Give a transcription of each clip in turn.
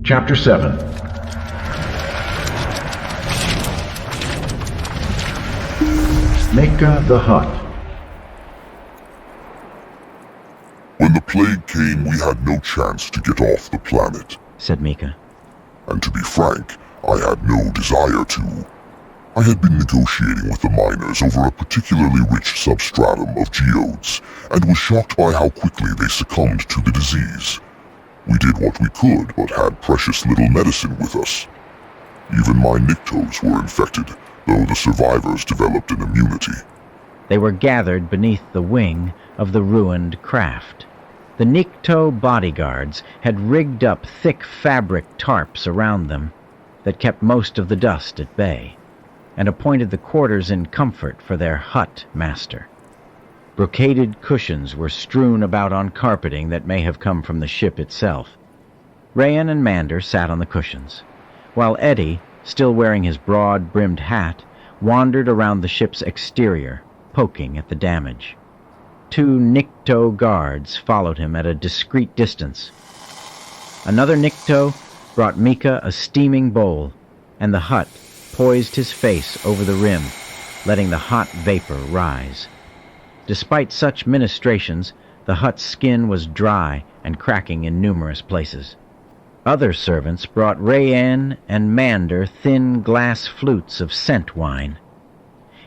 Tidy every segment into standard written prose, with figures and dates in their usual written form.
Chapter 7. Mika the Hut. When the plague came, we had no chance to get off the planet, said Mika. And to be frank, I had no desire to. I had been negotiating with the miners over a particularly rich substratum of geodes, and was shocked by how quickly they succumbed to the disease. We did what we could, but had precious little medicine with us. Even my Nyctos were infected, though the survivors developed an immunity. They were gathered beneath the wing of the ruined craft. The Nycto bodyguards had rigged up thick fabric tarps around them that kept most of the dust at bay, and appointed the quarters in comfort for their hut master. Brocaded cushions were strewn about on carpeting that may have come from the ship itself. Rayan and Mander sat on the cushions, while Eddie, still wearing his broad-brimmed hat, wandered around the ship's exterior, poking at the damage. 2 Nycto guards followed him at a discreet distance. Another Nycto brought Mika a steaming bowl, and the hut poised his face over the rim, letting the hot vapor rise. Despite such ministrations, the hut's skin was dry and cracking in numerous places. Other servants brought Rayan and Mander thin glass flutes of scent wine.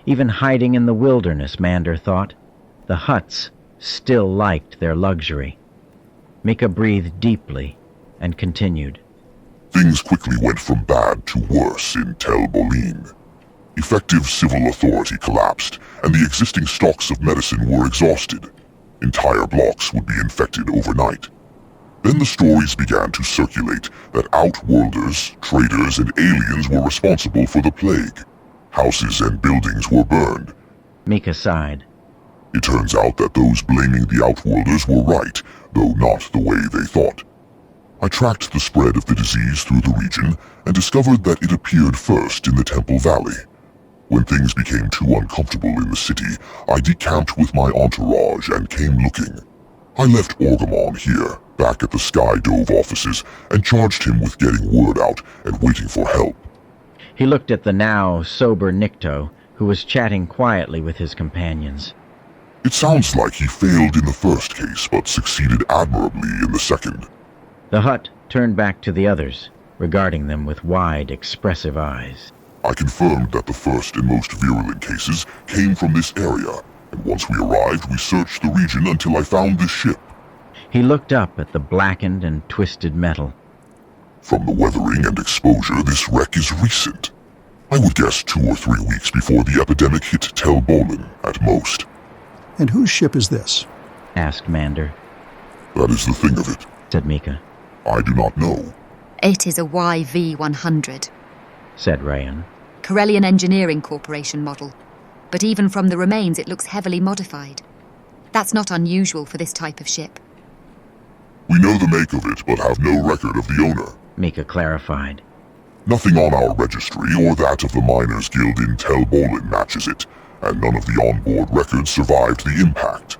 Even hiding in the wilderness, Mander thought, the huts still liked their luxury. Mika breathed deeply and continued. Things quickly went from bad to worse in Tel Bolin. Effective civil authority collapsed, and the existing stocks of medicine were exhausted. Entire blocks would be infected overnight. Then the stories began to circulate that outworlders, traders, and aliens were responsible for the plague. Houses and buildings were burned. Mika sighed. It turns out that those blaming the outworlders were right, though not the way they thought. I tracked the spread of the disease through the region and discovered that it appeared first in the Temple Valley. When things became too uncomfortable in the city, I decamped with my entourage and came looking. I left Orgamon here, back at the Sky Dove offices, and charged him with getting word out and waiting for help. He looked at the now sober Nycto, who was chatting quietly with his companions. It sounds like he failed in the first case, but succeeded admirably in the second. The hut turned back to the others, regarding them with wide, expressive eyes. I confirmed that the first and most virulent cases came from this area, and once we arrived, we searched the region until I found this ship. He looked up at the blackened and twisted metal. From the weathering and exposure, this wreck is recent. I would guess 2 or 3 weeks before the epidemic hit Tel Bolin, at most. And whose ship is this? Asked Mander. That is the thing of it, said Mika. I do not know. It is a YV-100, said Rayan. Corellian Engineering Corporation model. But even from the remains, it looks heavily modified. That's not unusual for this type of ship. We know the make of it, but have no record of the owner, Mika clarified. Nothing on our registry or that of the Miners Guild in Tel Bolin matches it, and none of the onboard records survived the impact.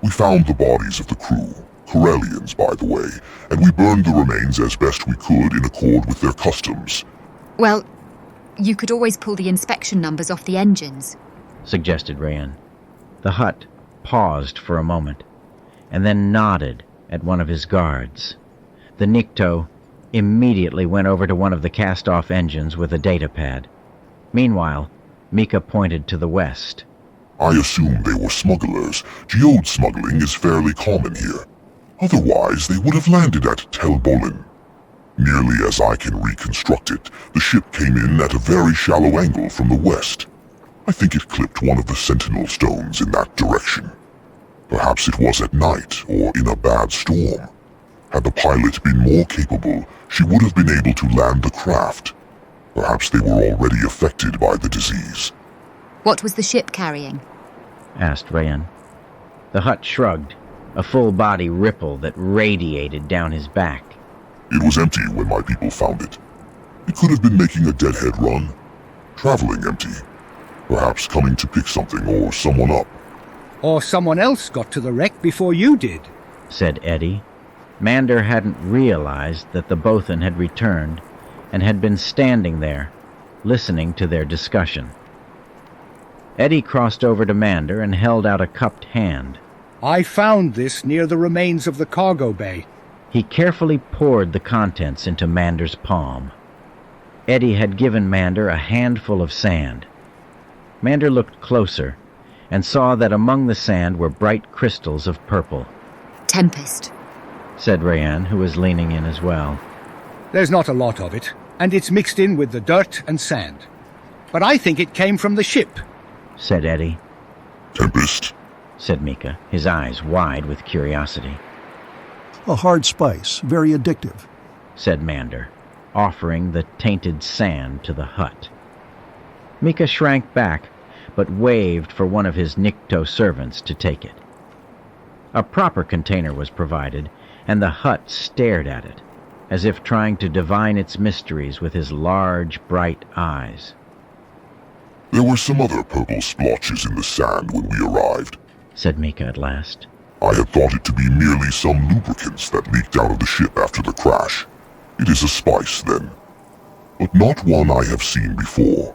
We found the bodies of the crew, Corellians by the way, and we burned the remains as best we could in accord with their customs. Well, you could always pull the inspection numbers off the engines, suggested Rayan. The hut paused for a moment, and then nodded at one of his guards. The Nycto immediately went over to one of the cast-off engines with a data pad. Meanwhile, Mika pointed to the west. I assume they were smugglers. Geode smuggling is fairly common here. Otherwise, they would have landed at Tel Bolin. Nearly as I can reconstruct it, the ship came in at a very shallow angle from the west. I think it clipped one of the sentinel stones in that direction. Perhaps it was at night or in a bad storm. Had the pilot been more capable, she would have been able to land the craft. Perhaps they were already affected by the disease. What was the ship carrying? Asked Rayan. The hut shrugged, a full-body ripple that radiated down his back. It was empty when my people found it. It could have been making a deadhead run. Traveling empty. Perhaps coming to pick something or someone up. Or someone else got to the wreck before you did, said Eddie. Mander hadn't realized that the Bothan had returned and had been standing there, listening to their discussion. Eddie crossed over to Mander and held out a cupped hand. I found this near the remains of the cargo bay. He carefully poured the contents into Mander's palm. Eddie had given Mander a handful of sand. Mander looked closer and saw that among the sand were bright crystals of purple. Tempest, said Rayanne, who was leaning in as well. There's not a lot of it, and it's mixed in with the dirt and sand. But I think it came from the ship, said Eddie. Tempest? Said Mika, his eyes wide with curiosity. A hard spice, very addictive, said Mander, offering the tainted sand to the hut. Mika shrank back, but waved for one of his Nikto servants to take it. A proper container was provided, and the hut stared at it, as if trying to divine its mysteries with his large, bright eyes. There were some other purple splotches in the sand when we arrived, said Mika at last. I had thought it to be merely some lubricants that leaked out of the ship after the crash. It is a spice, then, but not one I have seen before.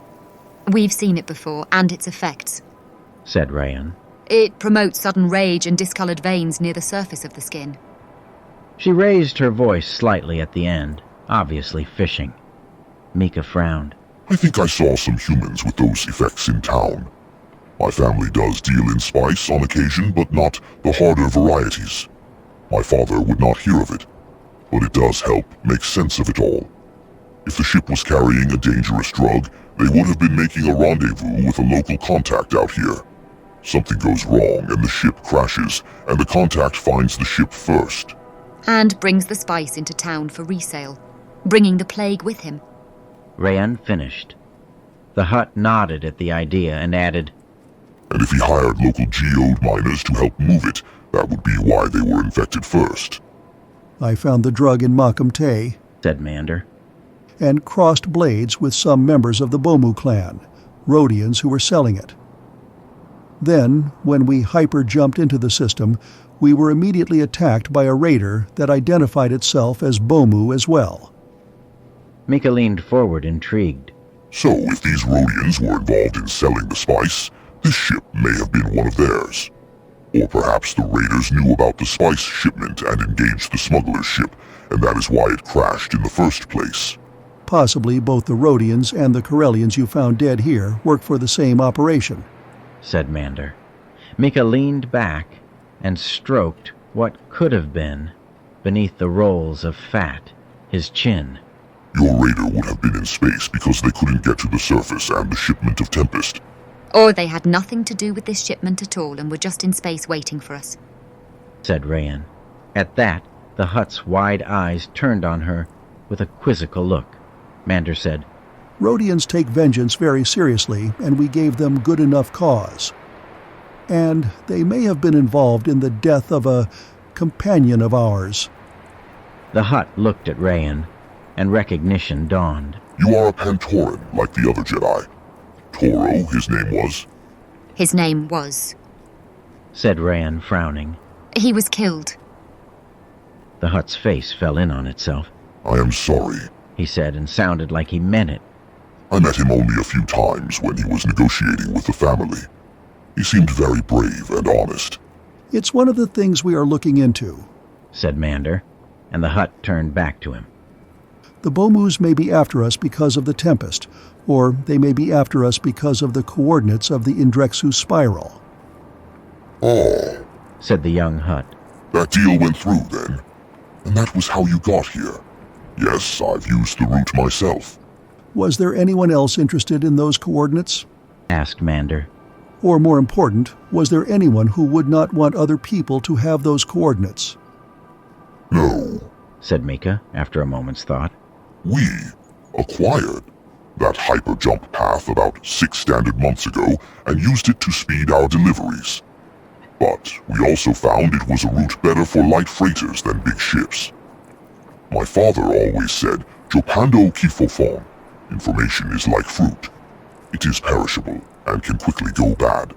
we've seen it before, and its effects, said Rayanne. It promotes sudden rage and discolored veins near the surface of the skin. She raised her voice slightly at the end, obviously fishing. Mika frowned. I think I saw some humans with those effects in town. My family does deal in spice on occasion, but not the harder varieties. My father would not hear of it, but it does help make sense of it all. If the ship was carrying a dangerous drug, they would have been making a rendezvous with a local contact out here. Something goes wrong and the ship crashes, and the contact finds the ship first. And brings the spice into town for resale, bringing the plague with him. Rayanne finished. The hut nodded at the idea and added, And if he hired local geode miners to help move it, that would be why they were infected first. I found the drug in Makam Te, said Mander. and crossed blades with some members of the Bomu clan, Rhodians who were selling it. Then, when we hyper-jumped into the system, we were immediately attacked by a raider that identified itself as Bomu as well. Mika leaned forward, intrigued. So, if these Rhodians were involved in selling the spice, this ship may have been one of theirs. Or perhaps the raiders knew about the spice shipment and engaged the smuggler's ship, and that is why it crashed in the first place. Possibly both the Rhodians and the Corellians you found dead here work for the same operation, said Mander. Mika leaned back and stroked what could have been, beneath the rolls of fat, his chin. Your raider would have been in space because they couldn't get to the surface and the shipment of Tempest. Or they had nothing to do with this shipment at all and were just in space waiting for us, said Rayanne. At that, the hut's wide eyes turned on her with a quizzical look. Mander said, Rhodians take vengeance very seriously, and we gave them good enough cause. And they may have been involved in the death of a companion of ours. The hut looked at Rayanne, and recognition dawned. You are a Pantoran, like the other Jedi. Toro, his name was. His name was. Said Rayanne, frowning. He was killed. The hut's face fell in on itself. I am sorry. He said, and sounded like he meant it. I met him only a few times when he was negotiating with the family. He seemed very brave and honest. It's one of the things we are looking into, said Mander, and the hut turned back to him. The Bomus may be after us because of the Tempest, or they may be after us because of the coordinates of the Indrexu spiral. Oh, said the young hut. That deal went through then, and that was how you got here. Yes, I've used the route myself. Was there anyone else interested in those coordinates? Asked Mander. Or more important, was there anyone who would not want other people to have those coordinates? No, said Mika, after a moment's thought. We acquired that hyper-jump path about 6 standard months ago and used it to speed our deliveries. But we also found it was a route better for light freighters than big ships. My father always said, Jopando Kifofon, information is like fruit. It is perishable and can quickly go bad.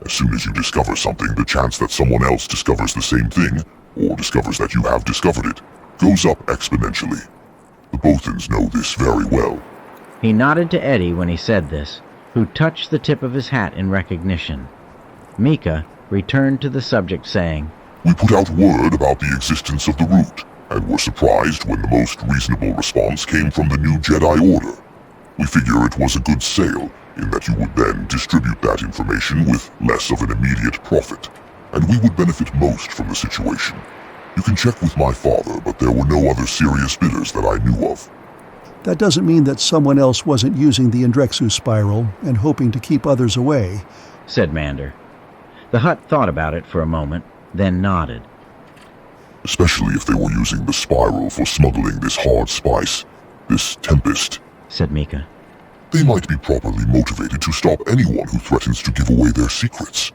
As soon as you discover something, the chance that someone else discovers the same thing or discovers that you have discovered it, goes up exponentially. The Bothans know this very well. He nodded to Eddie when he said this, who touched the tip of his hat in recognition. Mika returned to the subject saying, We put out word about the existence of the route, and were surprised when the most reasonable response came from the new Jedi Order. We figure it was a good sale, in that you would then distribute that information with less of an immediate profit, and we would benefit most from the situation. You can check with my father, but there were no other serious bidders that I knew of. That doesn't mean that someone else wasn't using the Indrexu spiral and hoping to keep others away, said Mander. The Hutt thought about it for a moment, then nodded. Especially if they were using the spiral for smuggling this hard spice, this Tempest, said Mika. They might be properly motivated to stop anyone who threatens to give away their secrets.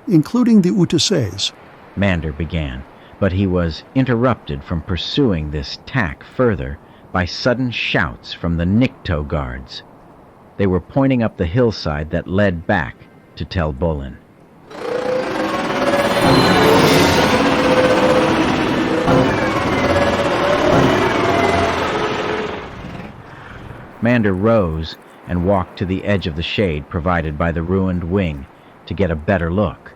including the Utases. Mander began, but he was interrupted from pursuing this tack further by sudden shouts from the Nikto guards. They were pointing up the hillside that led back to Tel Bolin. Mander rose and walked to the edge of the shade provided by the ruined wing to get a better look.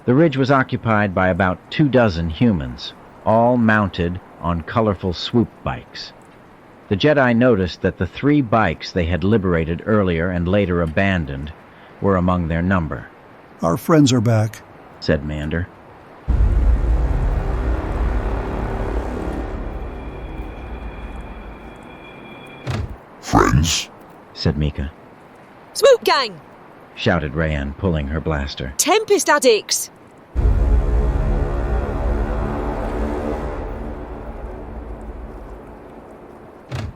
The ridge was occupied by about 24 humans, all mounted on colorful swoop bikes. The Jedi noticed that the 3 bikes they had liberated earlier and later abandoned were among their number. Our friends are back, said Mander. Friends? Said Mika. Swoop gang! Shouted Rayanne, pulling her blaster. Tempest addicts!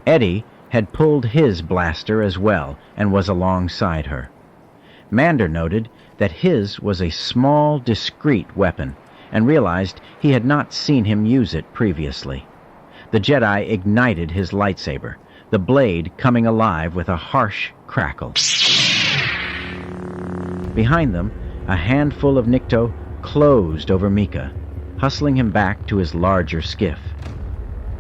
Eddie had pulled his blaster as well and was alongside her. Mander noted that his was a small, discreet weapon and realized he had not seen him use it previously. The Jedi ignited his lightsaber, the blade coming alive with a harsh crackle. Behind them, a handful of Nikto closed over Mika, hustling him back to his larger skiff.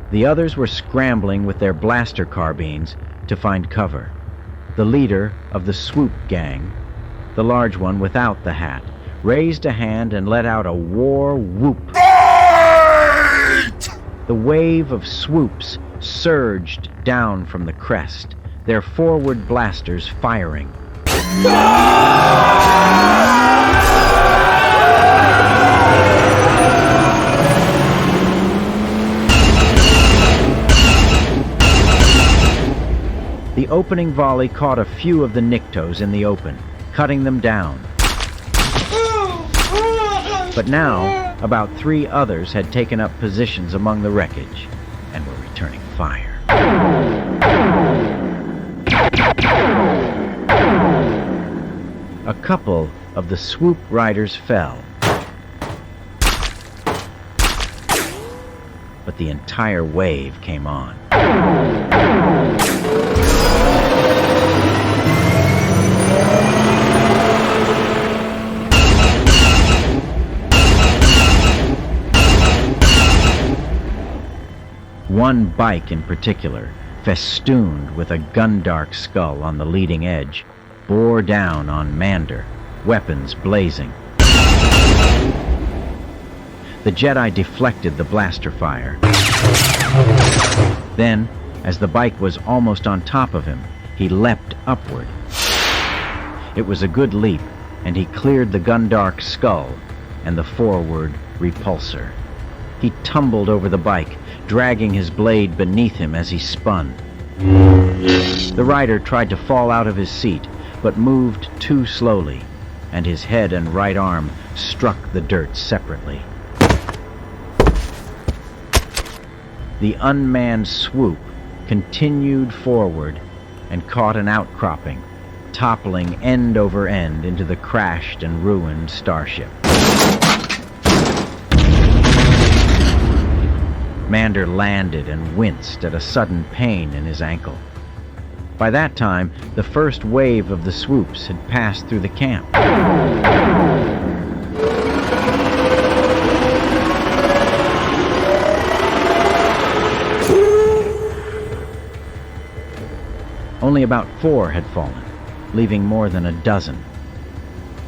The others were scrambling with their blaster carbines to find cover. The leader of the swoop gang, the large one without the hat, raised a hand and let out a war whoop. Fight! The wave of swoops surged down from the crest, their forward blasters firing. The opening volley caught a few of the Niktos in the open, cutting them down. But now, about 3 others had taken up positions among the wreckage and were returning fire. A couple of the swoop riders fell, but the entire wave came on. One bike in particular, festooned with a Gundark skull on the leading edge, bore down on Mander, weapons blazing. The Jedi deflected the blaster fire. Then, as the bike was almost on top of him, he leapt upward. It was a good leap, and he cleared the Gundark skull and the forward repulsor. He tumbled over the bike, dragging his blade beneath him as he spun. The rider tried to fall out of his seat, but moved too slowly, and his head and right arm struck the dirt separately. The unmanned swoop continued forward and caught an outcropping, toppling end over end into the crashed and ruined starship. Mander landed and winced at a sudden pain in his ankle. By that time, the first wave of the swoops had passed through the camp. Only about 4 had fallen, leaving more than a dozen.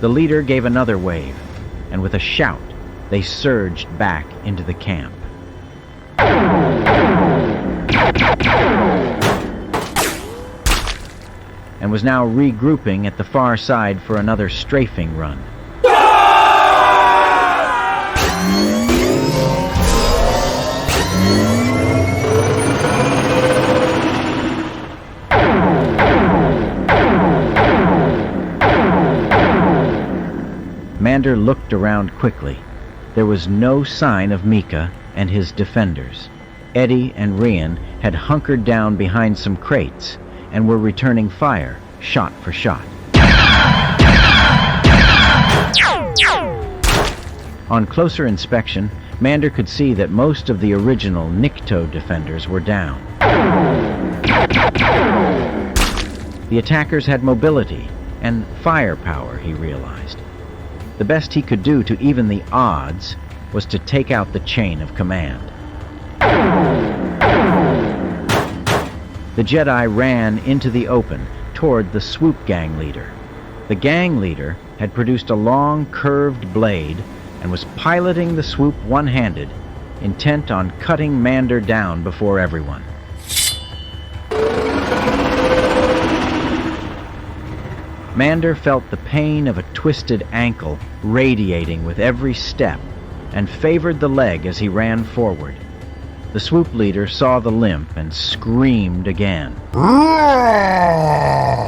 The leader gave another wave, and with a shout, they surged back into the camp. And was now regrouping at the far side for another strafing run. Mander looked around quickly. There was no sign of Mika and his defenders. Eddie and Rian had hunkered down behind some crates and were returning fire, shot for shot. On closer inspection, Mander could see that most of the original Nikto defenders were down. The attackers had mobility and firepower, he realized. The best he could do to even the odds was to take out the chain of command. The Jedi ran into the open toward the swoop gang leader. The gang leader had produced a long, curved blade and was piloting the swoop one-handed, intent on cutting Mander down before everyone. Mander felt the pain of a twisted ankle radiating with every step and favored the leg as he ran forward. The swoop leader saw the limp and screamed again.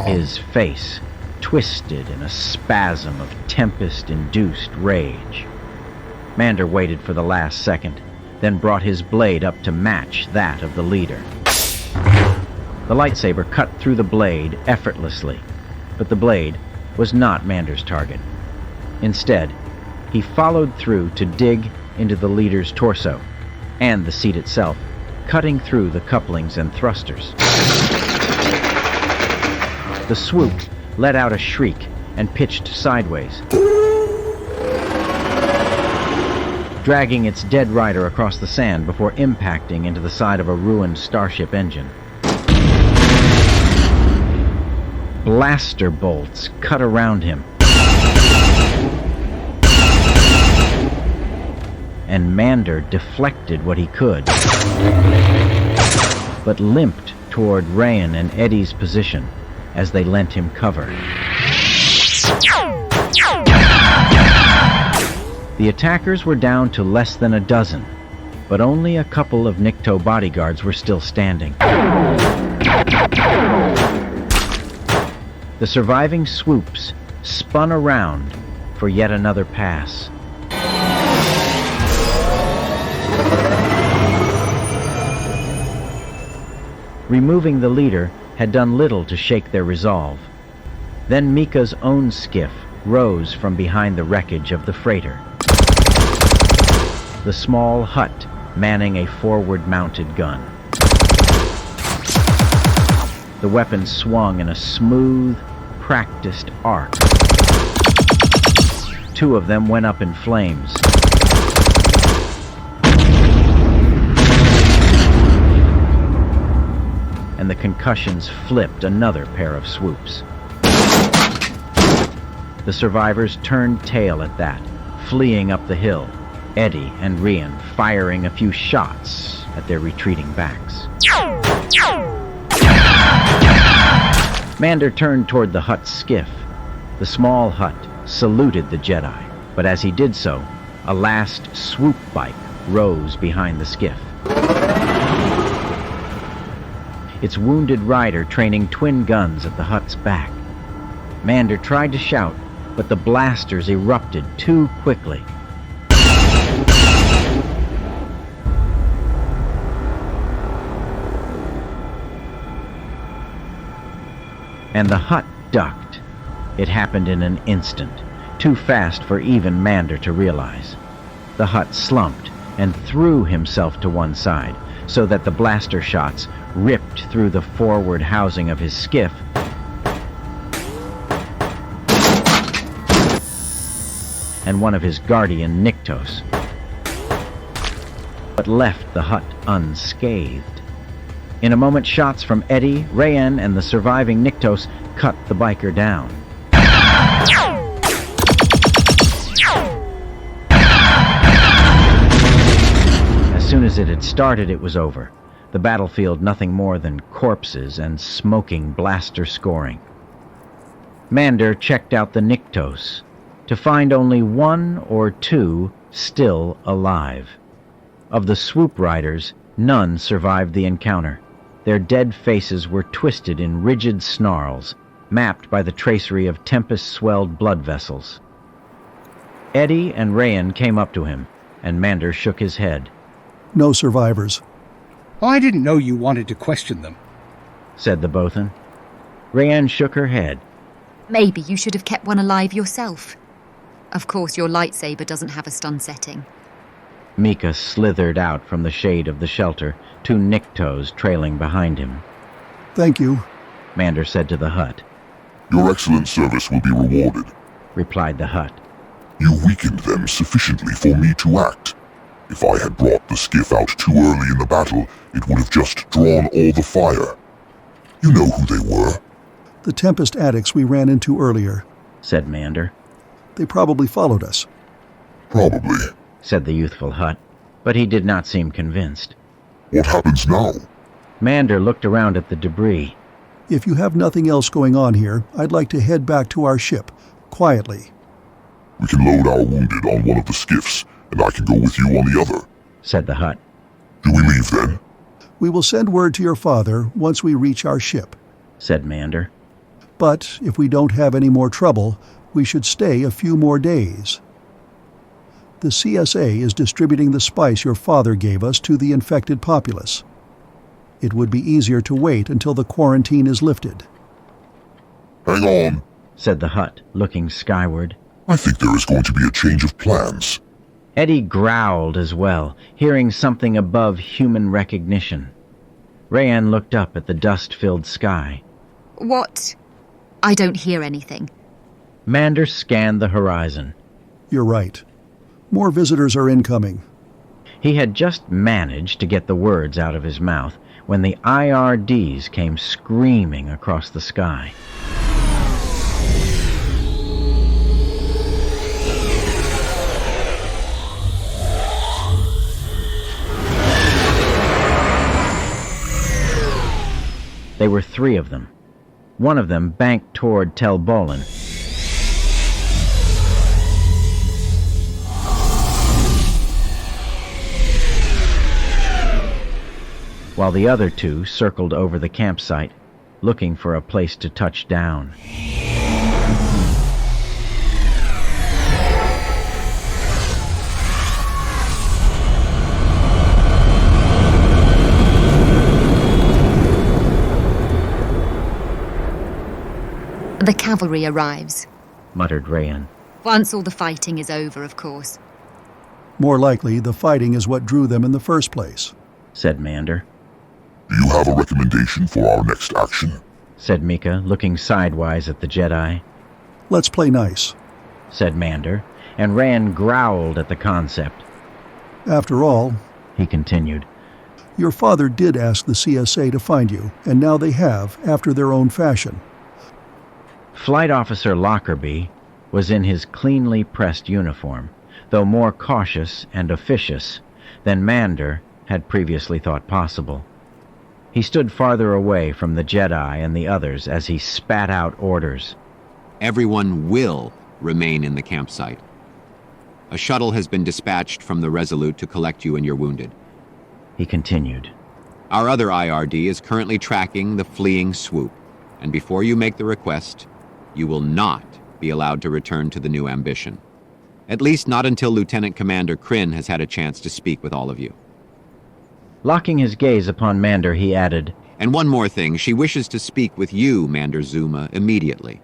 His face twisted in a spasm of Tempest-induced rage. Mander waited for the last second, then brought his blade up to match that of the leader. The lightsaber cut through the blade effortlessly, but the blade was not Mander's target. Instead, he followed through to dig into the leader's torso and the seat itself, cutting through the couplings and thrusters. The swoop let out a shriek and pitched sideways, dragging its dead rider across the sand before impacting into the side of a ruined starship engine. Blaster bolts cut around him, and Mander deflected what he could, but limped toward Rian and Eddie's position as they lent him cover. The attackers were down to less than a dozen, but only a couple of Nikto bodyguards were still standing. The surviving swoops spun around for yet another pass. Removing the leader had done little to shake their resolve. Then Mika's own skiff rose from behind the wreckage of the freighter, the small hut manning a forward-mounted gun. The weapon swung in a smooth, practiced arc. 2 of them went up in flames. And the concussions flipped another pair of swoops. The survivors turned tail at that, fleeing up the hill, Eddie and Rian firing a few shots at their retreating backs. Mander turned toward the hut's skiff. The small hut saluted the Jedi, but as he did so, a last swoop bike rose behind the skiff. Its wounded rider training twin guns at the hut's back. Mander tried to shout, but the blasters erupted too quickly. And the hut ducked. It happened in an instant, too fast for even Mander to realize. The hut slumped and threw himself to one side, so that the blaster shots ripped through the forward housing of his skiff and one of his guardian Niktos, but left the hut unscathed. In a moment, shots from Eddie, Rayan, and the surviving Niktos cut the biker down. As soon as it had started, it was over. The battlefield nothing more than corpses and smoking blaster scoring. Mander checked out the Niktos to find only 1 or 2 still alive. Of the swoop riders, none survived the encounter. Their dead faces were twisted in rigid snarls, mapped by the tracery of Tempest-swelled blood vessels. Eddie and Rayan came up to him, and Mander shook his head. No survivors. I didn't know you wanted to question them, said the Bothan. Rayan shook her head. Maybe you should have kept one alive yourself. Of course, your lightsaber doesn't have a stun setting. Mika slithered out from the shade of the shelter, 2 Niktos trailing behind him. Thank you, Mander said to the Hutt. Your excellent service will be rewarded. Replied the Hutt. You weakened them sufficiently for me to act. If I had brought the skiff out too early in the battle, it would have just drawn all the fire. You know who they were. The Tempest addicts we ran into earlier, said Mander. They probably followed us. Probably, said the youthful Hutt, but he did not seem convinced. What happens now? Mander looked around at the debris. If you have nothing else going on here, I'd like to head back to our ship, quietly. We can load our wounded on one of the skiffs, and I can go with you on the other, said the Hutt. Do we leave then? We will send word to your father once we reach our ship, said Mander. But if we don't have any more trouble, we should stay a few more days. The CSA is distributing the spice your father gave us to the infected populace. It would be easier to wait until the quarantine is lifted. Hang on, said the Hutt, looking skyward. I think there is going to be a change of plans. Eddie growled as well, hearing something above human recognition. Rayan looked up at the dust-filled sky. What? I don't hear anything. Mander scanned the horizon. You're right. More visitors are incoming. He had just managed to get the words out of his mouth when the IRDs came screaming across the sky. There were 3 of them. One of them banked toward Tel Bolin. While the other 2 circled over the campsite, looking for a place to touch down. The cavalry arrives, muttered Rayan. once all the fighting is over, of course. More likely, the fighting is what drew them in the first place, said Mander. Do you have a recommendation for our next action? Said Mika, looking sidewise at the Jedi. Let's play nice, said Mander, and Rand growled at the concept. After all, he continued, your father did ask the CSA to find you, and now they have, after their own fashion. Flight Officer Lockerbie was in his cleanly pressed uniform, though more cautious and officious than Mander had previously thought possible. He stood farther away from the Jedi and the others as he spat out orders. Everyone will remain in the campsite. A shuttle has been dispatched from the Resolute to collect you and your wounded. He continued. Our other IRD is currently tracking the fleeing swoop, and before you make the request, you will not be allowed to return to the new ambition. At least not until Lieutenant Commander Kryn has had a chance to speak with all of you. Locking his gaze upon Mander, he added, And one more thing, she wishes to speak with you, Mander Zuma, immediately.